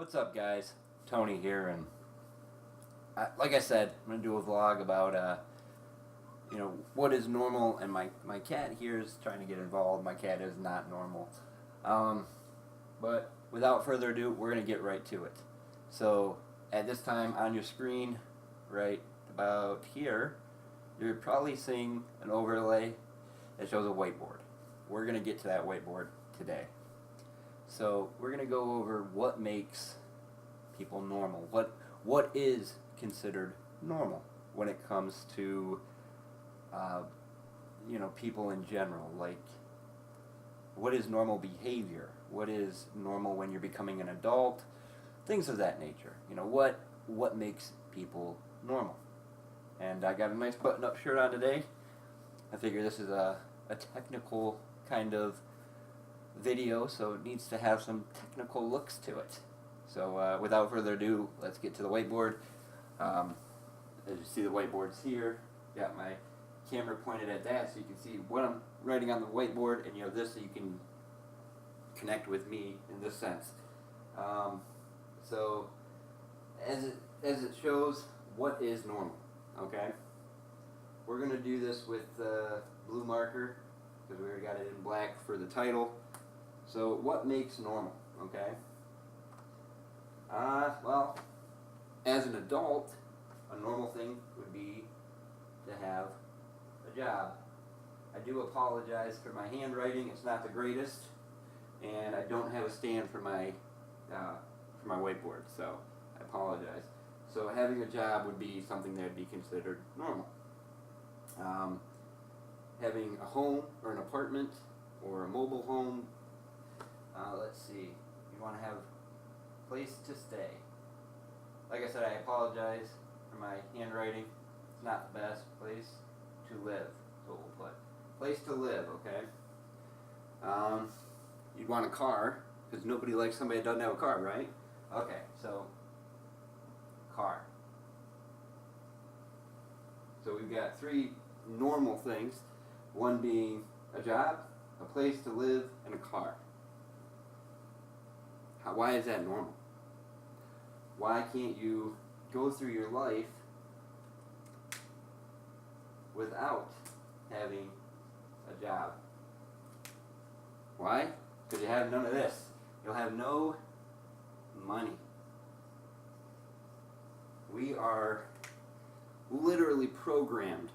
What's up, guys? Tony here, and like I said, I'm gonna do a vlog about what is normal. And my cat here is trying to get involved. My cat is not normal, but without further ado, we're gonna get right to it. So at this time on your screen, right about here, you're probably seeing an overlay that shows a whiteboard. We're gonna get to that whiteboard today. So we're going to go over what makes people normal. What is considered normal when it comes to people in general. Like, what is normal behavior? What is normal when you're becoming an adult? Things of that nature. What makes people normal? And I got a nice button-up shirt on today. I figure this is a technical kind of video, so it needs to have some technical looks to it. So without further ado, let's get to the whiteboard. As you see, the whiteboard's here. Got my camera pointed at that so you can see what I'm writing on the whiteboard, and this so you can connect with me in this sense. So as it shows, what is normal? Okay, we're gonna do this with blue marker because we already got it in black for the title. So what makes normal, okay? Well, as an adult, a normal thing would be to have a job. I do apologize for my handwriting. It's not the greatest, and I don't have a stand for my whiteboard, so I apologize. So having a job would be something that would be considered normal. Having a home or an apartment or a mobile home. Let's see, you want to have a place to stay. Like I said, I apologize for my handwriting. It's not the best. Place to live is what we'll put. Place to live, okay? You'd want a car, because nobody likes somebody that doesn't have a car, right? Okay, so car. So we've got three normal things, one being a job, a place to live, and a car. Why is that normal? Why can't you go through your life without having a job? Why? Because you have none of this. You'll have no money. We are literally programmed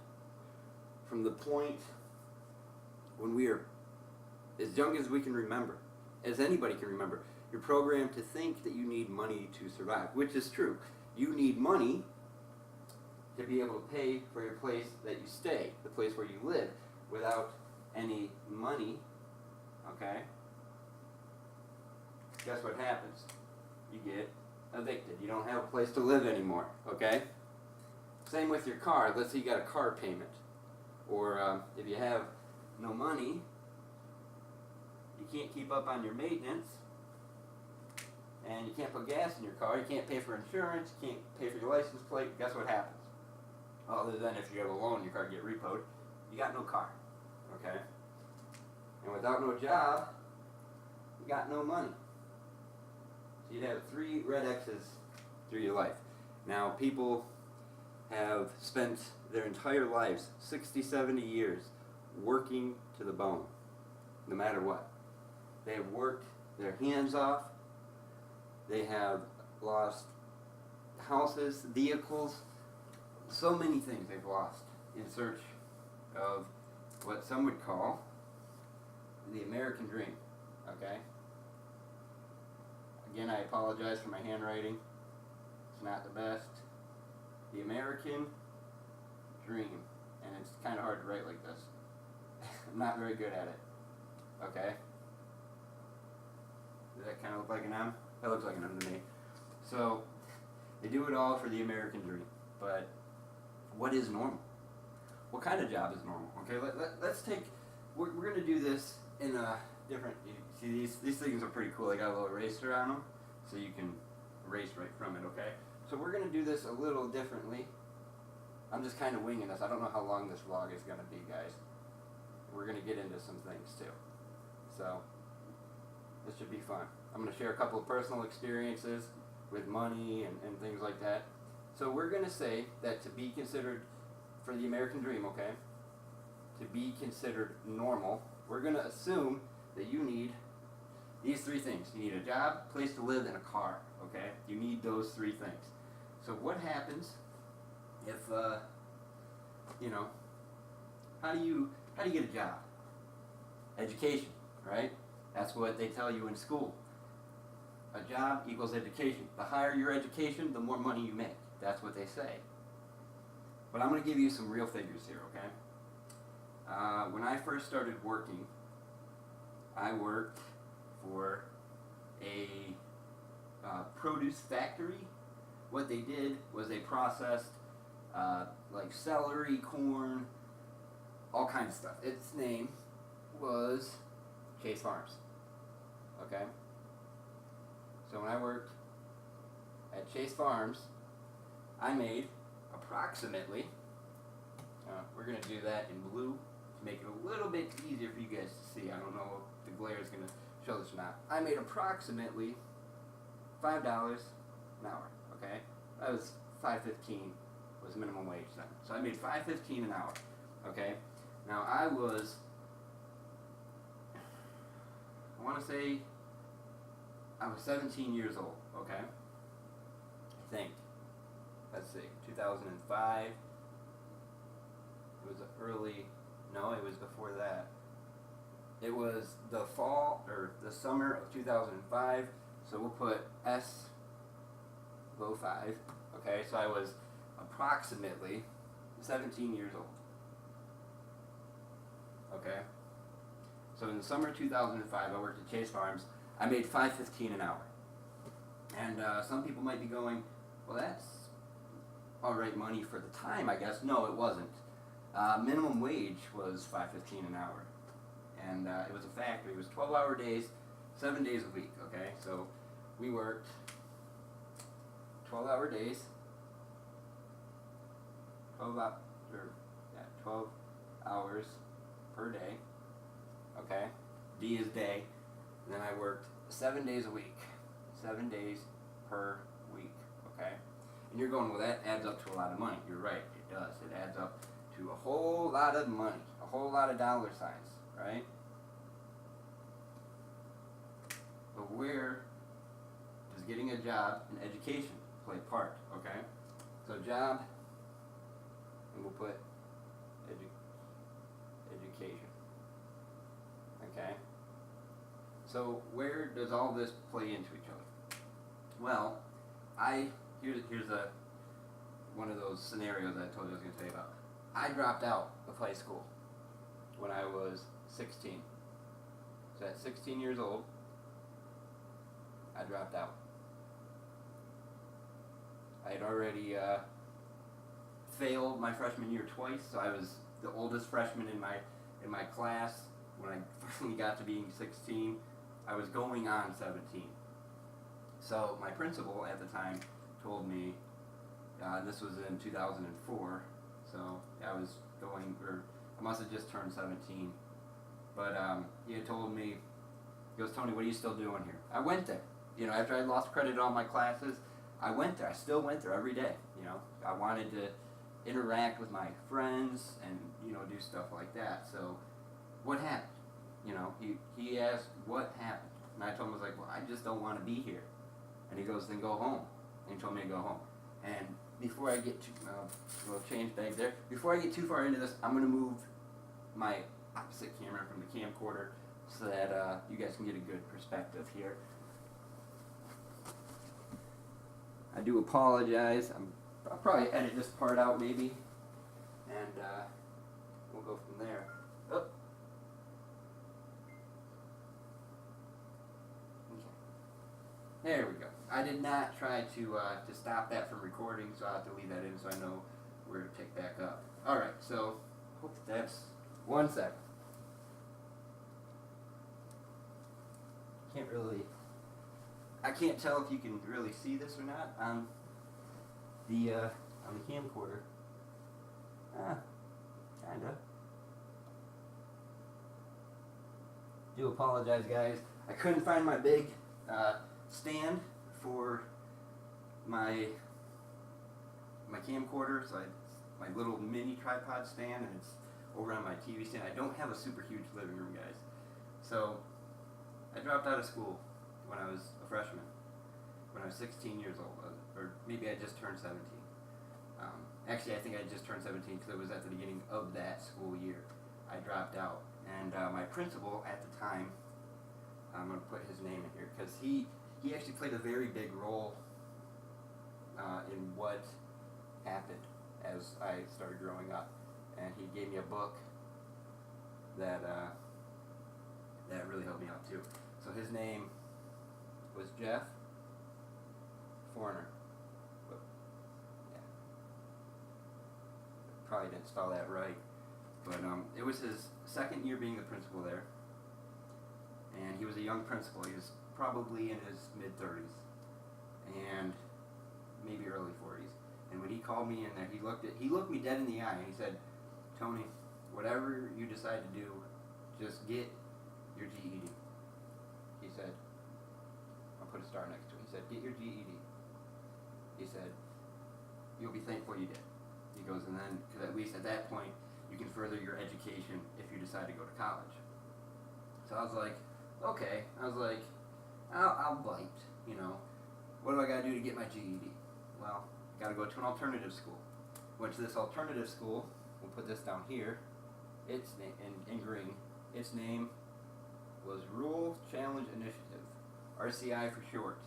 from the point when we are as young as we can remember, as anybody can remember. You're programmed to think that you need money to survive, which is true. You need money to be able to pay for your place that you stay, the place where you live. Without any money, okay, guess what happens? You get evicted. You don't have a place to live anymore, okay? Same with your car. Let's say you got a car payment. Or if you have no money, you can't keep up on your maintenance, and you can't put gas in your car, you can't pay for insurance, you can't pay for your license plate. Guess what happens? Other than if you have a loan, your car get repoed, you got no car, okay? And without no job, you got no money. So you'd have 3 red X's through your life. Now, people have spent their entire lives, 60, 70 years, working to the bone, no matter what. They have worked their hands off. They have lost houses, vehicles, so many things they've lost in search of what some would call the American dream, okay? Again, I apologize for my handwriting. It's not the best. The American dream, and it's kind of hard to write like this. I'm not very good at it, okay? Does that kind of look like an M? That looks like an M to me. So, they do it all for the American dream. But what is normal? What kind of job is normal? Okay, let's take, we're going to do this in a different, see these things are pretty cool. They got a little eraser on them, so you can erase right from it, okay? So we're going to do this a little differently. I'm just kind of winging this. I don't know how long this vlog is going to be, guys. We're going to get into some things too. So, this should be fun. I'm going to share a couple of personal experiences with money and things like that. So we're going to say that to be considered, for the American dream, okay, to be considered normal, we're going to assume that you need these three things. You need a job, place to live, and a car, okay? You need those three things. So what happens if, you know, how do you get a job? Education, right? That's what they tell you in school. A job equals education. The higher your education, the more money you make. That's what they say. But I'm going to give you some real figures here, okay? When I first started working, I worked for a produce factory. What they did was they processed like celery, corn, all kinds of stuff. Its name was Chase Farms. Okay? So when I worked at Chase Farms, I made approximately, we're going to do that in blue to make it a little bit easier for you guys to see. I don't know if the glare is going to show this or not. I made approximately $5 an hour, okay? That was $5.15 was minimum wage then. So I made $5.15 an hour, okay? Now I want to say I was 17 years old, okay? I think. Let's see, 2005. It was it was before that. It was the fall, or the summer of 2005, so we'll put S05, okay? So I was approximately 17 years old, okay? So in the summer of 2005, I worked at Chase Farms. I made $5.15 an hour. And some people might be going, well, that's all right money for the time, I guess. No, it wasn't. Minimum wage was $5.15 an hour. And it was a factory. It was 12-hour days, 7 days a week, okay? So we worked 12-hour days, 12 hours per day, okay? D is day. And then I worked 7 days a week, 7 days per week, okay? And you're going, well, that adds up to a lot of money. You're right, it does. It adds up to a whole lot of money, a whole lot of dollar signs, right? But where does getting a job and education play a part, okay? So job, and we'll put education, okay? So where does all this play into each other? Well, here's one of those scenarios I told you I was going to tell you about. I dropped out of high school when I was 16. So at 16 years old, I dropped out. I had already failed my freshman year twice, so I was the oldest freshman in my class when I finally got to being 16. I was going on 17. So my principal at the time told me, this was in 2004, so I must have just turned 17. But he had told me, he goes, Tony, what are you still doing here? I went there. You know, after I lost credit in all my classes, I went there. I still went there every day. You know, I wanted to interact with my friends and, you know, do stuff like that. So what happened? You know, he asked, what happened? And I told him, I was like, well, I just don't want to be here. And he goes, then go home. And he told me to go home. And before I get we'll change back there. Before I get too far into this, I'm going to move my opposite camera from the camcorder so that you guys can get a good perspective here. I do apologize. I'll probably edit this part out maybe. And we'll go from there. Oh. There we go. I did not try to stop that from recording, so I'll have to leave that in so I know where to pick back up. Alright, so hope that's 1 second. I can't tell if you can really see this or not on the camcorder. Kinda. Do apologize, guys. I couldn't find my big stand for my camcorder, so my little mini tripod stand, and it's over on my TV stand. I don't have a super huge living room, guys. So I dropped out of school when I was a freshman, when I was 16 years old, or maybe I just turned 17. Actually, I think I just turned 17 because it was at the beginning of that school year. I dropped out, and my principal at the time, I'm going to put his name in here because he actually played a very big role in what happened as I started growing up, and he gave me a book that really helped me out too. So his name was Jeff Forner. Yeah, probably didn't spell that right, but it was his second year being the principal there, and he was a young principal. He was probably in his mid-30s and maybe early 40s. And when he called me in there, he looked me dead in the eye and he said, "Tony, whatever you decide to do, just get your GED." He said, I'll put a star next to it. He said, "Get your GED." He said, "You'll be thankful you did." He goes, "And then, because at least at that point, you can further your education if you decide to go to college." So I was like, okay. I was like, I'll bite, you know. What do I got to do to get my GED? Well, got to go to an alternative school. Went to this alternative school. We'll put this down here. Its name in green. Its name was Rural Challenge Initiative, RCI for short.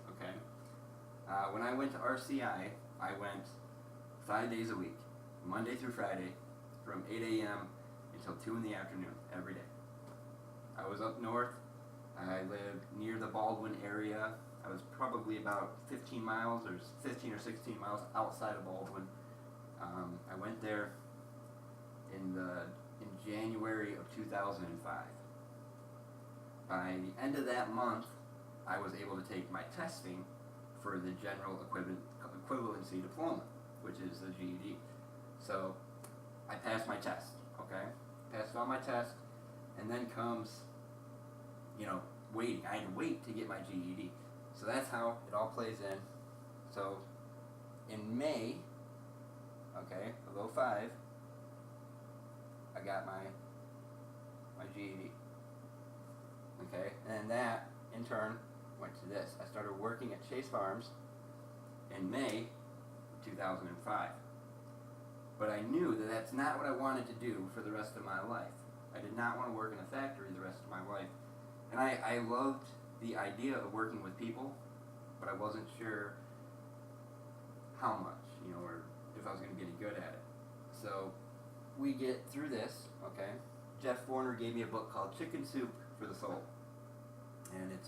Okay. When I went to RCI, I went 5 days a week, Monday through Friday, from 8 a.m. until 2 in the afternoon every day. I was up north. I lived near the Baldwin area. I was probably about 15 miles or 15 or 16 miles outside of Baldwin. I went there in January of 2005. By the end of that month, I was able to take my testing for the general equivalency diploma, which is the GED. So I passed my test, okay? Passed all my tests, and then comes, waiting. I had to wait to get my GED. So that's how it all plays in. So in May, okay, of 05, I got my GED. Okay, and that in turn went to this. I started working at Chase Farms in May of 2005. But I knew that that's not what I wanted to do for the rest of my life. I did not want to work in a factory the rest of my life. And I loved the idea of working with people, but I wasn't sure how much, or if I was going to get any good at it. So we get through this, okay? Jeff Forner gave me a book called Chicken Soup for the Soul. And it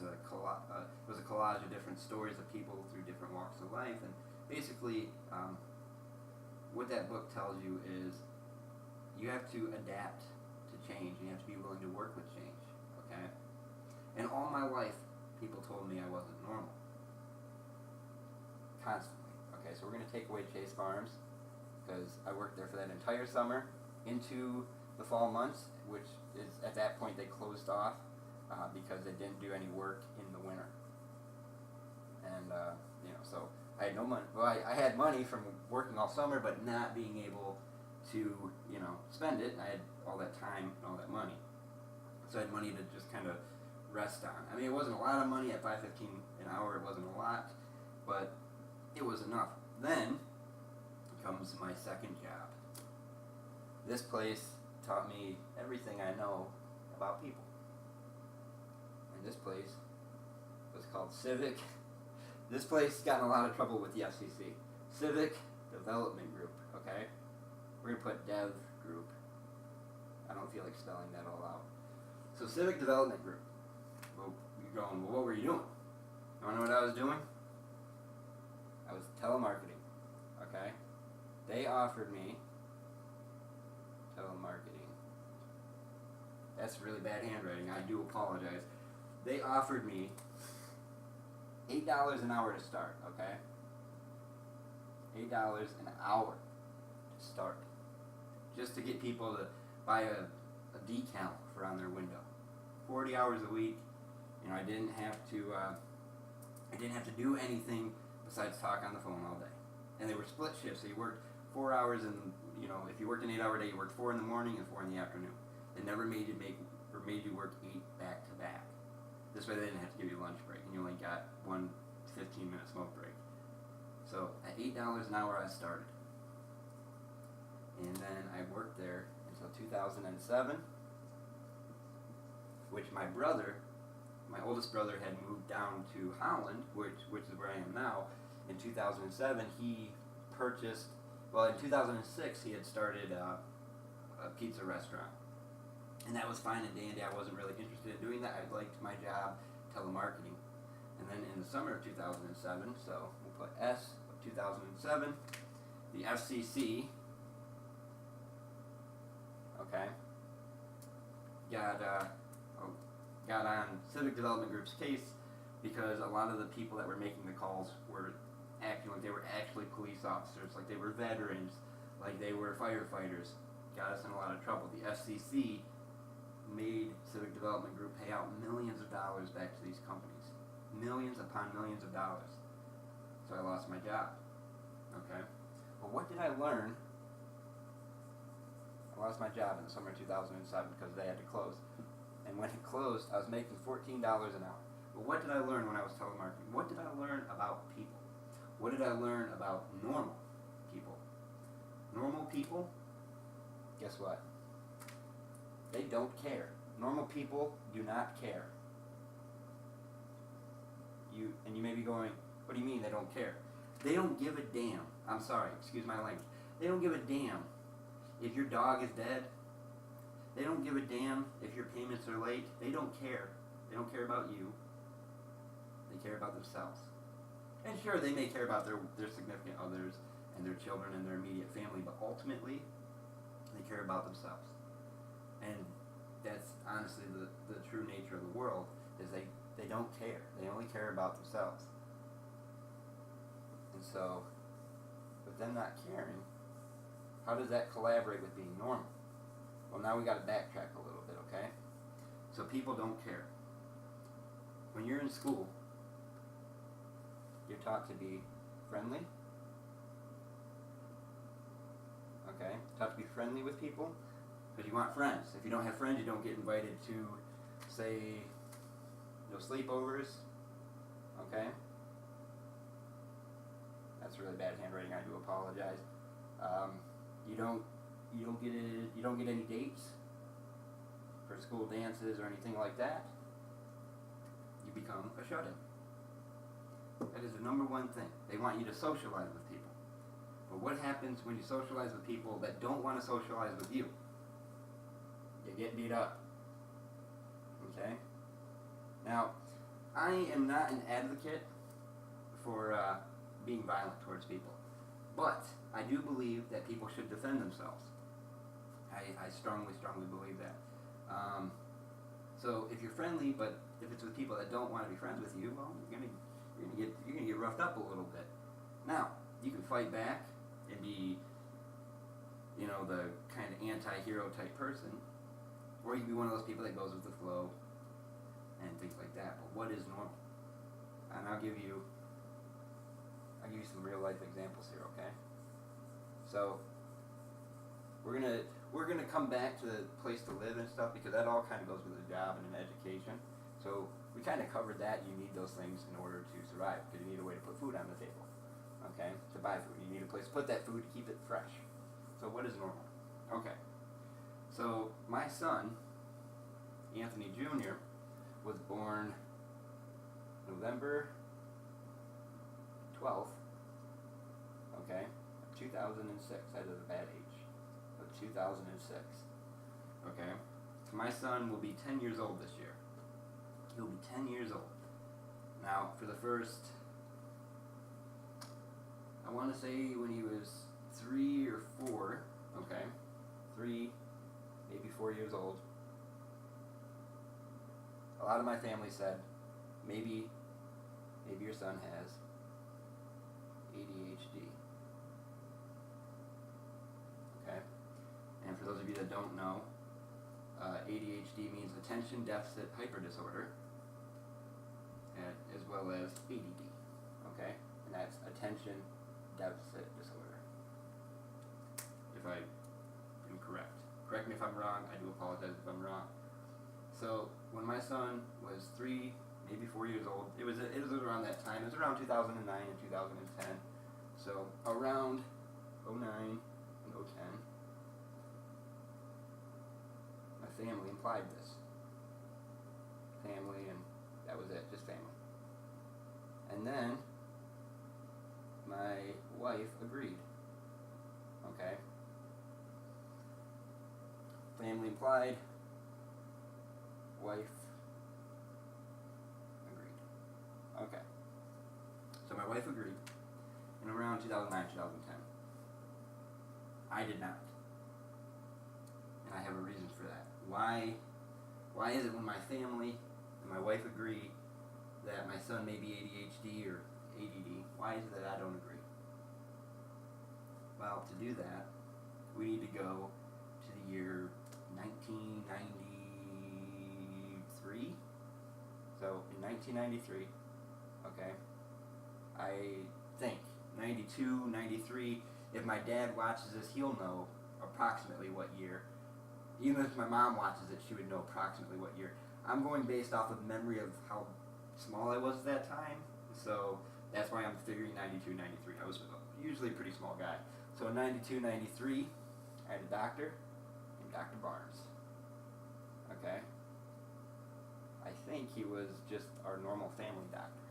was a collage of different stories of people through different walks of life. And basically, what that book tells you is you have to adapt to change. And you have to be willing to work with change, okay? And all my life, people told me I wasn't normal. Constantly. Okay, so we're going to take away Chase Farms because I worked there for that entire summer into the fall months, which is at that point they closed off because they didn't do any work in the winter. And, so I had no money. Well, I had money from working all summer, but not being able to, spend it. I had all that time and all that money. So I had money to just kind of rest on. I mean, it wasn't a lot of money at $5.15 an hour. It wasn't a lot, but it was enough. Then comes my second job. This place taught me everything I know about people. And this place was called Civic. This place got in a lot of trouble with the FCC. Civic Development Group, okay? We're going to put Dev Group. I don't feel like spelling that all out. So Civic Development Group. Well, you're going, well, what were you doing? You want to know what I was doing? I was telemarketing, okay? They offered me telemarketing. That's really bad handwriting. I do apologize. They offered me $8 an hour to start, okay? $8 an hour to start. Just to get people to buy a decal for on their window. 40 hours a week. I didn't have to I didn't have to do anything besides talk on the phone all day. And they were split shifts, so you worked 4 hours, and if you worked an 8-hour day, you worked 4 in the morning and 4 in the afternoon. They never made you work 8 back to back. This way they didn't have to give you a lunch break, and you only got one 15-minute smoke break. So at $8 an hour I started. And then I worked there until 2007, which my oldest brother had moved down to Holland, which is where I am now. In 2007, he purchased, in 2006 he had started a pizza restaurant. And that was fine and dandy. I wasn't really interested in doing that. I liked my job, telemarketing. And then in the summer of 2007, so we'll put S of 2007, the FCC, got on Civic Development Group's case because a lot of the people that were making the calls were acting like they were actually police officers, like they were veterans, like they were firefighters. Got us in a lot of trouble. The FCC made Civic Development Group pay out millions of dollars back to these companies. Millions upon millions of dollars. So I lost my job. Okay? Well, what did I learn? I lost my job in the summer of 2007 because they had to close. And when it closed, I was making $14 an hour. But what did I learn when I was telemarketing? What did I learn about people? What did I learn about normal people? Normal people, guess what? They don't care. Normal people do not care. You may be going, what do you mean they don't care? They don't give a damn. I'm sorry, excuse my language. They don't give a damn if your dog is dead. They don't give a damn if your payments are late. They don't care. They don't care about you. They care about themselves. And sure, they may care about their significant others and their children and their immediate family, but ultimately, they care about themselves. And that's honestly the true nature of the world, is they don't care. They only care about themselves. And so, with them not caring, how does that collaborate with being normal? Well, now we got to backtrack a little bit, okay? So people don't care. When you're in school, you're taught to be friendly. Okay? Taught to be friendly with people because you want friends. If you don't have friends, you don't get invited to, say, no sleepovers. Okay? That's really bad handwriting. I do apologize. You don't get any dates for school dances or anything like that. You become a shut-in. That is the number one thing. They want you to socialize with people. But what happens when you socialize with people that don't want to socialize with you? You get beat up. Okay? Now, I am not an advocate for being violent towards people. But I do believe that people should defend themselves. I strongly believe that. So if you're friendly, but if it's with people that don't want to be friends with you, well, you're gonna get roughed up a little bit. Now, you can fight back and be, the kind of anti-hero type person, or you can be one of those people that goes with the flow and things like that. But what is normal? And I'll give you some real life examples here, okay? So we're gonna come back to the place to live and stuff, because that all kind of goes with a job and an education. So we kind of covered that. You need those things in order to survive, because you need a way to put food on the table. Okay? To buy food, you need a place to put that food to keep it fresh. So what is normal? Okay. So my son, Anthony Jr., was born November 12th, okay, 2006. That is a bad age. Of 2006. Okay? So my son will be 10 years old this year. He'll be 10 years old. Now, for the first, I want to say when he was 3 or 4, okay, 3, maybe 4 years old, a lot of my family said, maybe your son has ADHD. Okay? And for those of you that don't know, ADHD means attention deficit hyper disorder, as well as ADD, okay? And that's attention deficit disorder. If I am correct. Correct me if I'm wrong, I do apologize if I'm wrong. So when my son was 3, maybe 4 years old, it was around that time. It was around 2009 and 2010. So around 09 and 010, my family implied this. Family, and that was it, just family. And then my wife agreed. Okay? Family implied, wife agreed. Okay. So my wife agreed in around 2009, 2010. I did not. And I have a reason for that. Why is it when my family and my wife agree that my son may be ADHD or ADD, why is it that I don't agree? Well, to do that, we need to go to the year 1993. So in 1993, okay, I think 92, 93, if my dad watches this, he'll know approximately what year. Even if my mom watches it, she would know approximately what year. I'm going based off of memory of how small I was at that time, so that's why I'm figuring 92, 93. I was usually a pretty small guy. So in 92, 93, I had a doctor named Dr. Barnes. Okay? I think he was just our normal family doctor.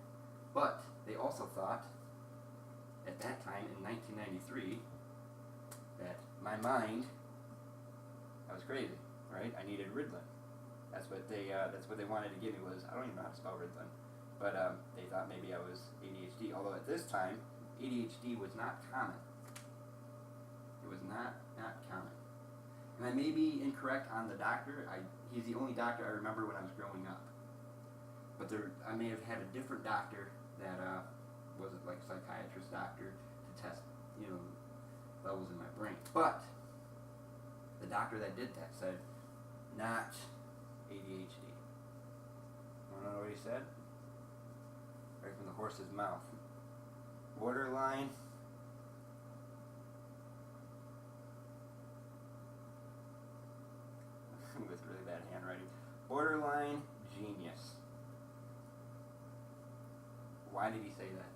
But they also thought, at that time in 1993, that my mind, I was crazy, right? I needed Ritalin. That's what they wanted to give me was, I don't even know how to spell Ritalin, but they thought maybe I was ADHD. Although at this time, ADHD was not common. It was not common. And I may be incorrect on the doctor. He's the only doctor I remember when I was growing up. But I may have had a different doctor that was like a psychiatrist doctor to test, levels in my brain. But the doctor that did that said, not ADHD. Wanna know what he said? Right from the horse's mouth. Borderline with really bad handwriting. Borderline genius. Why did he say that?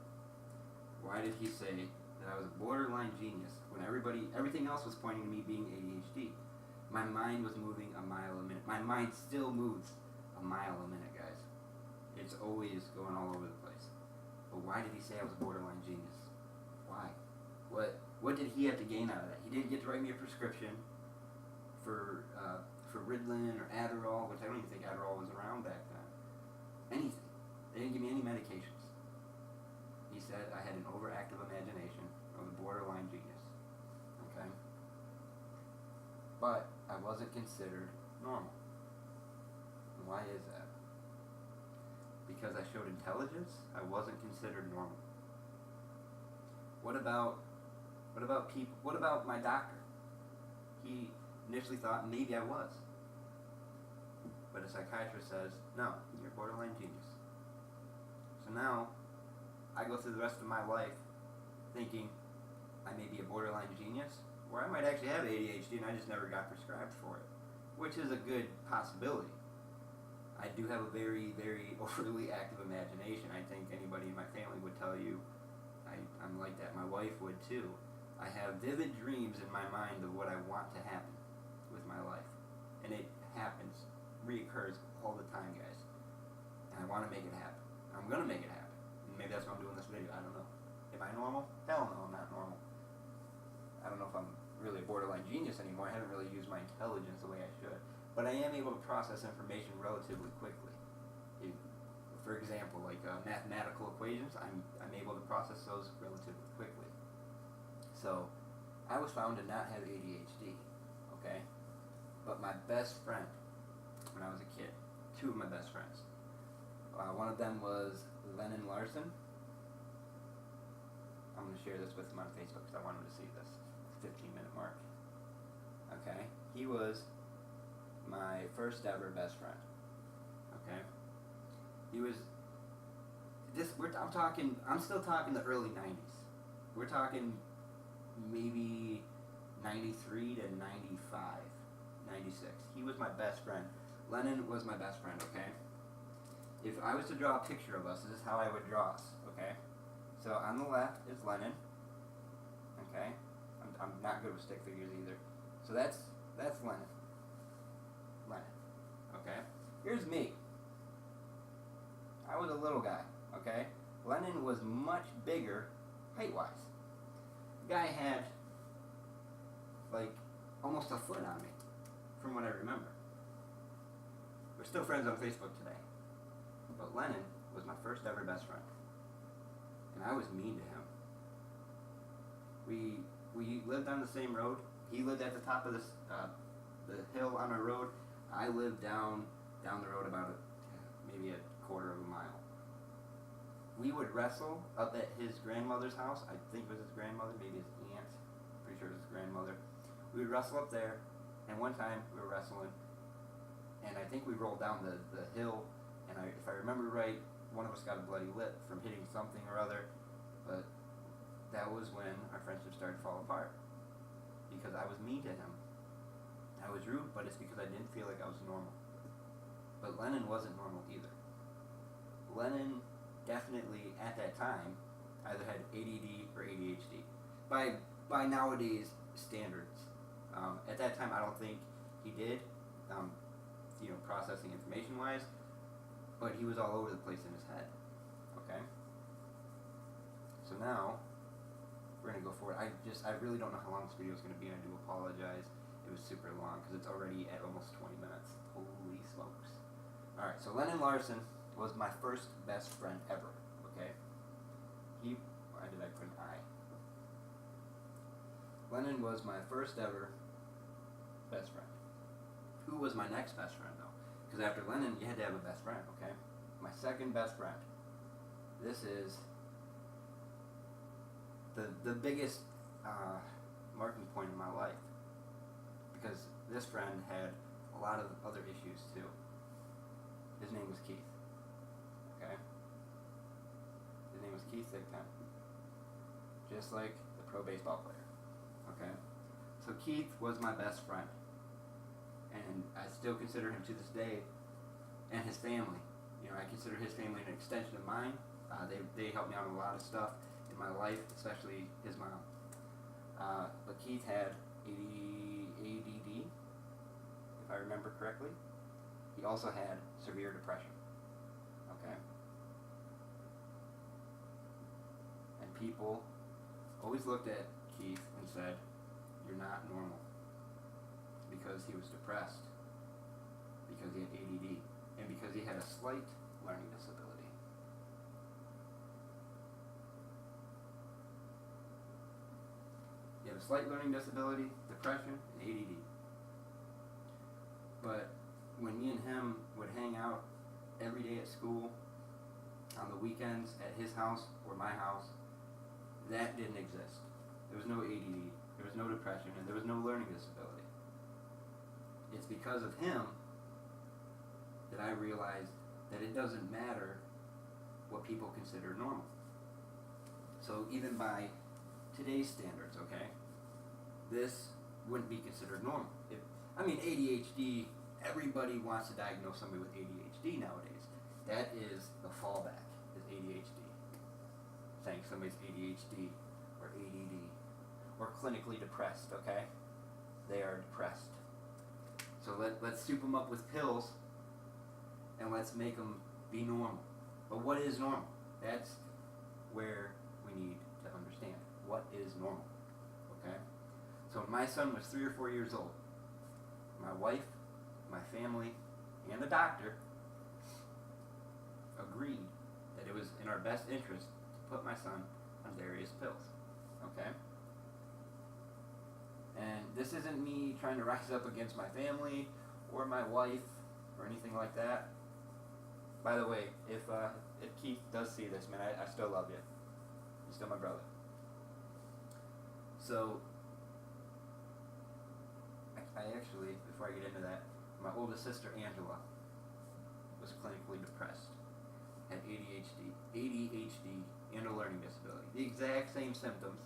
Why did he say that I was a borderline genius when everything else was pointing to me being ADHD? My mind was moving a mile a minute. My mind still moves a mile a minute, guys. It's always going all over the place. But why did he say I was a borderline genius? Why? What did he have to gain out of that? He didn't get to write me a prescription for Ritalin or Adderall, which I don't even think Adderall was around back then. Anything. They didn't give me any medications. He said I had an overactive imagination. I was a borderline genius. Okay? But I wasn't considered normal. Why is that? Because I showed intelligence, I wasn't considered normal. What about people? What about my doctor? He initially thought maybe I was. But a psychiatrist says, no, you're a borderline genius. So now, I go through the rest of my life thinking I may be a borderline genius, or I might actually have ADHD and I just never got prescribed for it, which is a good possibility. I do have a very, very overly active imagination. I think anybody in my family would tell you I'm like that. My wife would too. I have vivid dreams in my mind of what I want to happen with my life. And it happens, reoccurs all the time, guys. And I want to make it happen. I'm going to make it happen. And maybe that's why I'm doing this video. I don't know. Am I normal? Hell no, I'm not normal. I don't know if I'm really a borderline genius anymore. I haven't really used my intelligence the way I should. But I am able to process information relatively quickly. For example, like mathematical equations, I'm able to process those relatively quickly. So, I was found to not have ADHD, okay? But my best friend, when I was a kid, two of my best friends, one of them was Lennon Larson. I'm going to share this with him on Facebook because I want him to see this 15-minute mark. Okay? He was my first ever best friend. Okay? I'm still talking the early 90s. We're talking maybe 93 to 95, 96. He was my best friend. Lennon was my best friend, okay? If I was to draw a picture of us, this is how I would draw us, okay? So on the left is Lennon, okay? I'm not good with stick figures either. So that's Lennon. Lennon, okay? Here's me. I was a little guy, okay? Lennon was much bigger height-wise. The guy had like almost a foot on me, from what I remember. We're still friends on Facebook today. But Lennon was my first ever best friend. And I was mean to him. We lived on the same road. He lived at the top of the hill on our road. I lived down the road about maybe a quarter of a mile. We would wrestle up at his grandmother's house. I think it was his grandmother, maybe his aunt. Pretty sure it was his grandmother. We would wrestle up there, and one time we were wrestling, and I think we rolled down the hill, and if I remember right, one of us got a bloody lip from hitting something or other, but that was when our friendship started to fall apart, because I was mean to him. I was rude, but it's because I didn't feel like I was normal. But Lennon wasn't normal either. Lennon definitely, at that time, either had ADD or ADHD. By nowadays standards. At that time, I don't think he did, processing information-wise, but he was all over the place in his head. Okay? So now, we're going to go forward. I really don't know how long this video is going to be, and I do apologize. It was super long, because it's already at almost 20 minutes. Holy smokes. Alright, so Lennon Larson was my first best friend ever, okay? Why did I put an I? Lennon was my first ever best friend. Who was my next best friend, though? Because after Lennon, you had to have a best friend, okay? My second best friend. This is the biggest marking point in my life. Because this friend had a lot of other issues, too. His name was Keith. Okay? His name was Keith Thigpen. Just like the pro baseball player. Okay? So Keith was my best friend. And I still consider him to this day, and his family. I consider his family an extension of mine. They helped me out with a lot of stuff in my life, especially his mom. But Keith had ADD, if I remember correctly. He also had severe depression. Okay? And people always looked at Keith and said, "You're not normal." Because he was depressed, because he had ADD, and because he had a slight learning disability. He had a slight learning disability, depression, and ADD. But when me and him would hang out every day at school, on the weekends at his house or my house, that didn't exist. There was no ADD, there was no depression, and there was no learning disability. It's because of him that I realized that it doesn't matter what people consider normal. So even by today's standards, okay, this wouldn't be considered normal. ADHD, everybody wants to diagnose somebody with ADHD nowadays. That is the fallback, is ADHD. Saying somebody's ADHD or ADD or clinically depressed, okay? They are depressed. So let's soup them up with pills and let's make them be normal. But what is normal? That's where we need to understand. What is normal? Okay? So when my son was 3 or 4 years old, my wife, my family, and the doctor agreed that it was in our best interest to put my son on various pills. Okay? And this isn't me trying to rise up against my family or my wife or anything like that. By the way, if Keith does see this, man, I still love you. You're still my brother. So, I actually, before I get into that, my oldest sister, Angela, was clinically depressed. had ADHD and a learning disability. The exact same symptoms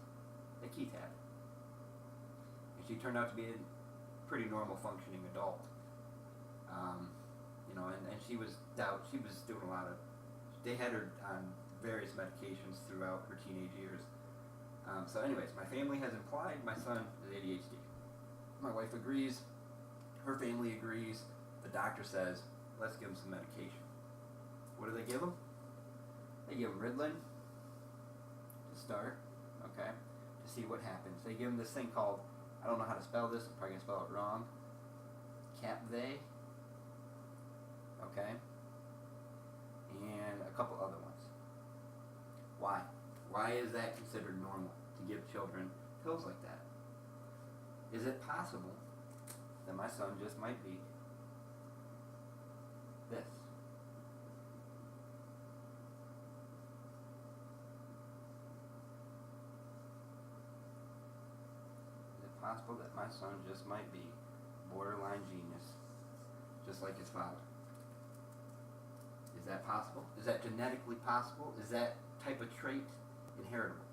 that Keith had. And she turned out to be a pretty normal functioning adult. And she was doing a lot of, they had her on various medications throughout her teenage years. So anyways, my family has implied my son is ADHD. My wife agrees, her family agrees, the doctor says, let's give him some medication. What do they give him? They give him Ritalin to start, okay, to see what happens. They give him this thing called, I don't know how to spell this, I'm probably going to spell it wrong, Capve, okay, and a couple other ones. Why? Why is that considered normal to give children pills like that? Is it possible that my son just might be this? Is it possible that my son just might be borderline genius, just like his father? Is that possible? Is that genetically possible? Is that type of trait inheritable?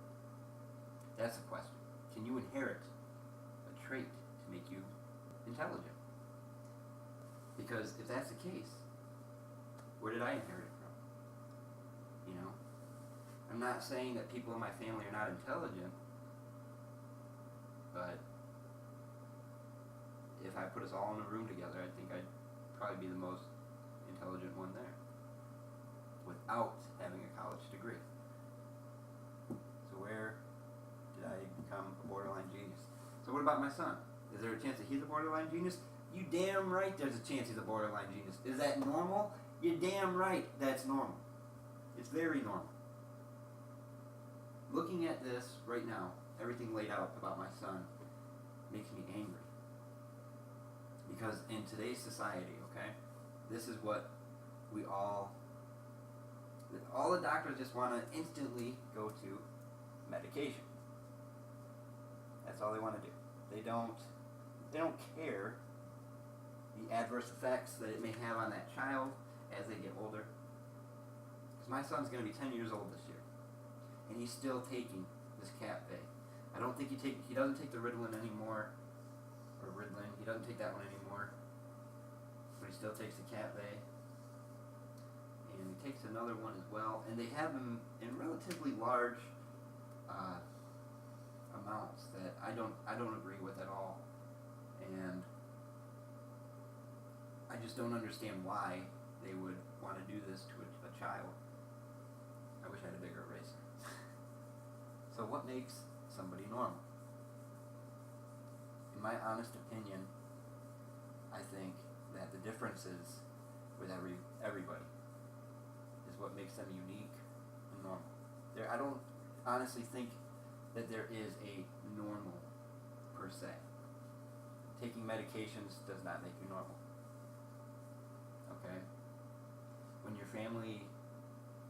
That's the question. Can you inherit a trait to make you intelligent? Because if that's the case, where did I inherit it from? You know? I'm not saying that people in my family are not intelligent, but if I put us all in a room together, I think I'd probably be the most intelligent one there, without having a college degree. So where did I become a borderline genius? So what about my son? Is there a chance that he's a borderline genius? You damn right there's a chance he's a borderline genius. Is that normal? You're damn right that's normal. It's very normal. Looking at this right now, everything laid out about my son makes me angry. Because in today's society, okay, this is what we all the doctors just want to instantly go to medication. That's all they want to do. They don't care the adverse effects that it may have on that child as they get older. Because my son's going to be 10 years old this year, and he's still taking this Capve. I don't think he doesn't take the Ritalin anymore, or Ritalin. He doesn't take that one anymore, but he still takes the Capve. And he takes another one as well, and they have them in relatively large amounts that I don't agree with at all, and I just don't understand why they would want to do this to a child. I wish I had a bigger eraser. So what makes somebody normal? In my honest opinion, I think that the differences with everybody is what makes them unique and normal. I don't honestly think that there is a normal per se. Taking medications does not make you normal. Okay? When your family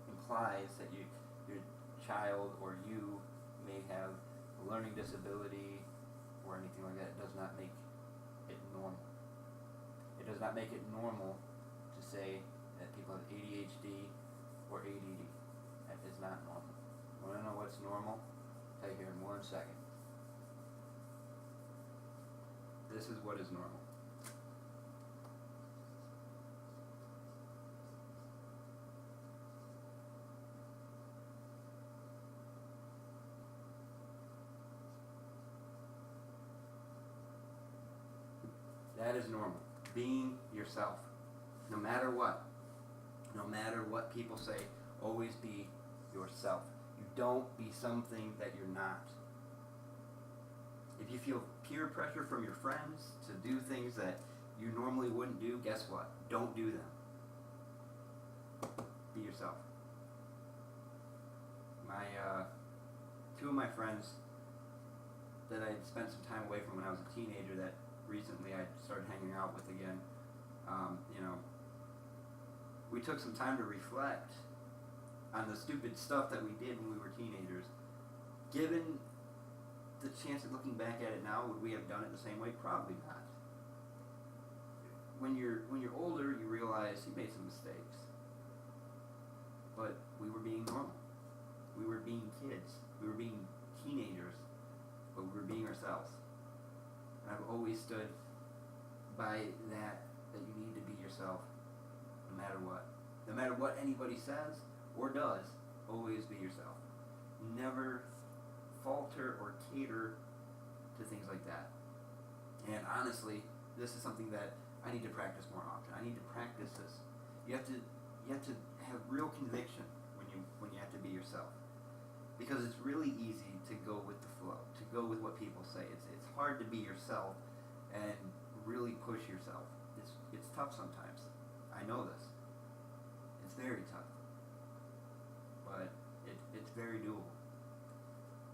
implies that your child or you may have a learning disability or anything like that, it does not make it normal. It does not make it normal to say that people have ADHD or ADD. That is not normal. Want to know what's normal? I'll tell you here in 1 second. This is what is normal. That is normal. Being yourself. No matter what. No matter what people say, always be yourself. You don't be something that you're not. If you feel peer pressure from your friends to do things that you normally wouldn't do, guess what? Don't do them. Be yourself. Two of my friends that I had spent some time away from when I was a teenager that recently I started hanging out with again, we took some time to reflect on the stupid stuff that we did when we were teenagers. Given the chance of looking back at it now, would we have done it the same way? Probably not. When you're older, you realize you made some mistakes. but we were being normal. We were being kids. We were being teenagers, but we were being ourselves. And I've always stood by that you need to be yourself no matter what. No matter what anybody says or does, always be yourself. Never falter or cater to things like that. And honestly, this is something that I need to practice more often. I need to practice this. You have to have real conviction when you have to be yourself. Because it's really easy to go with the flow, to go with what people say. It's hard to be yourself and really push yourself. It's tough sometimes. I know this. It's very tough. But it's very doable.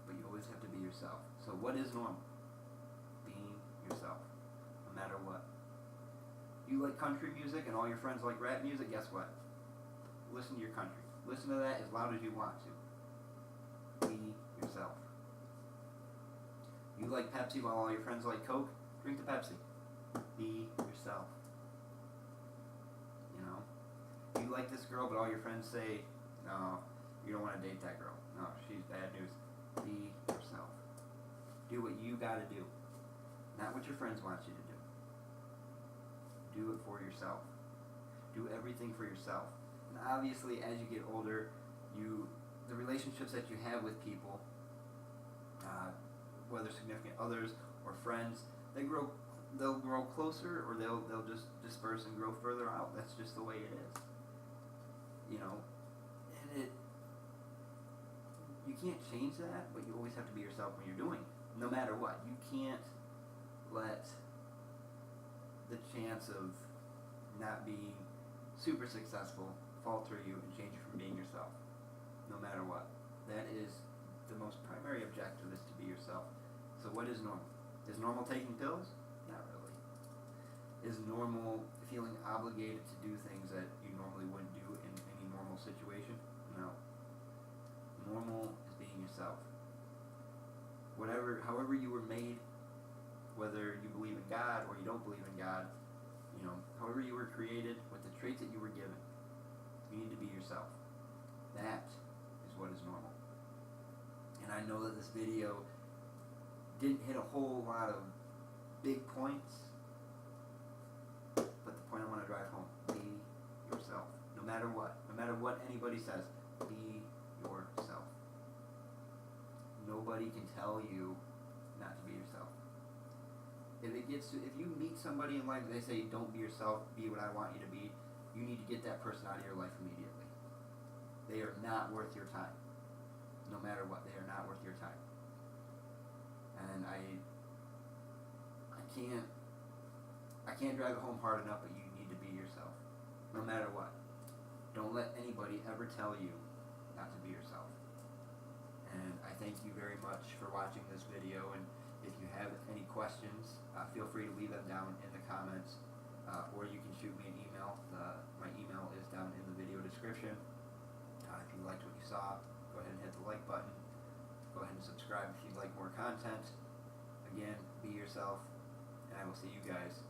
But you always have to be yourself. So what is normal? Being yourself, no matter what. You like country music and all your friends like rap music, guess what? Listen to your country. Listen to that as loud as you want to. Be yourself. You like Pepsi while all your friends like Coke? Drink the Pepsi. Be yourself. You know? You like this girl, but all your friends say, no, you don't want to date that girl. No, she's bad news. Be yourself. Do what you gotta do. Not what your friends want you to do. Do it for yourself. Do everything for yourself. And obviously, as you get older, the relationships that you have with people, whether significant others or friends, they'll grow closer, or they'll just disperse and grow further out. That's just the way it is. You know, and you can't change that, but you always have to be yourself when you're doing it, no matter what. You can't let the chance of not being super successful falter you and change you from being yourself, no matter what. That is the most primary objective, is to be yourself. So what is normal? Is normal taking pills? Not really. Is normal feeling obligated to do things that you normally wouldn't do in any normal situation? No. Normal is being yourself. However you were made, whether you believe in God or you don't believe in God, however you were created, with the traits that you were given, you need to be yourself. That is what is normal. And I know that this video didn't hit a whole lot of big points, but the point I want to drive home: be yourself. No matter what. No matter what anybody says, be yourself. Nobody can tell you not to be yourself. If you meet somebody in life and they say, don't be yourself, be what I want you to be, you need to get that person out of your life immediately. They are not worth your time. No matter what, they are not worth your time. And I can't drive it home hard enough, but you need to be yourself. No matter what. Don't let anybody ever tell you not to be yourself. And I thank you very much for watching this video, and if you have any questions, feel free to leave them down in the comments, or you can shoot me an email. My email is down in the video description. If you liked what you saw, go ahead and hit the like button. Go ahead and subscribe if you'd like more content. Again, be yourself, and I will see you guys